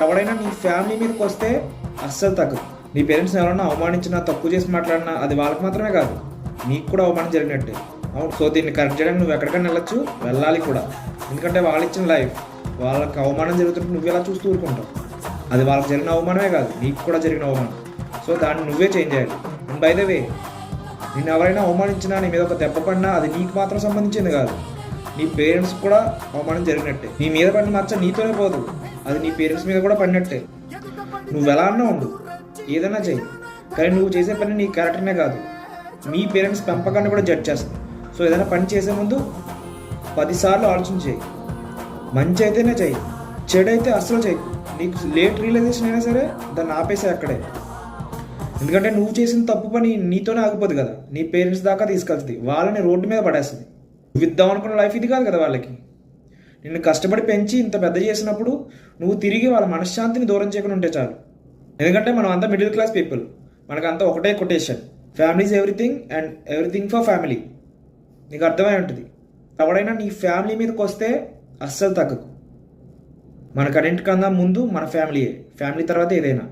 ఎవడైనా నీ ఫ్యామిలీ మీదకి వస్తే అస్సలు తగ్గదు. నీ పేరెంట్స్ ఎవరైనా అవమానించినా, తప్పు చేసి మాట్లాడినా అది వాళ్ళకి మాత్రమే కాదు, నీకు కూడా అవమానం జరిగినట్టే. అవును, సో దీన్ని కరెక్ట్ చేయడానికి నువ్వు ఎక్కడికైనా వెళ్ళొచ్చు, వెళ్ళాలి కూడా. ఎందుకంటే వాళ్ళు ఇచ్చిన లైఫ్, వాళ్ళకి అవమానం జరుగుతుంటే నువ్వు ఎలా చూస్తూ ఊరుకుంటావు? అది వాళ్ళకి జరిగిన అవమానమే కాదు, నీకు కూడా జరిగిన అవమానం. సో దాన్ని నువ్వే చేంజ్ చేయాలి. అండ్ బై ద వే, నిన్ను ఎవరైనా అవమానించినా, నీ మీద ఒక దెబ్బ పడినా అది నీకు మాత్రం సంబంధించింది కాదు, నీ పేరెంట్స్ కూడా అవమానం జరిగినట్టే. నీ మీద పడిన మచ్చ నీతోనే పోదు, అది నీ పేరెంట్స్ మీద కూడా పడినట్టే. నువ్వు ఎలా అన్నా ఉండు, ఏదైనా చెయ్యి, కానీ నువ్వు చేసే పని నీ క్యారెక్టర్నే కాదు, మీ పేరెంట్స్ పెంపకాన్ని కూడా జడ్జ్ చేస్తుంది. సో ఏదైనా పని చేసే ముందు 10 సార్లు ఆలోచన చేయి. మంచి అయితేనే చెయ్యి, చెడు అయితే అస్సలు చెయ్యి. నీకు లేట్ రియలైజేషన్ అయినా సరే దాన్ని ఆపేసే అక్కడే. ఎందుకంటే నువ్వు చేసిన తప్పు పని నీతోనే ఆగిపోదు కదా, నీ పేరెంట్స్ దాకా తీసుకెళ్తుంది, వాళ్ళని రోడ్డు మీద పడేస్తుంది. నువ్వు ఇద్దాం అనుకున్న లైఫ్ ఇది కాదు కదా వాళ్ళకి. నిన్ను కష్టపడి పెంచి ఇంత పెద్ద చేసినప్పుడు నువ్వు తిరిగి వాళ్ళ మనశ్శాంతిని దూరం చేయకుండా ఉంటే చాలు. ఎందుకంటే మనం అంతా మిడిల్ క్లాస్ పీపుల్, మనకంతా ఒకటే quotation, family is everything and everything for family. నీకు అర్థమై ఉంటుంది. ఎవడైనా నీ ఫ్యామిలీ మీదకి వస్తే అస్సలు తగ్గకు. మనకన్నింటికన్నా ముందు మన ఫ్యామిలీయే, ఫ్యామిలీ తర్వాత ఏదైనా.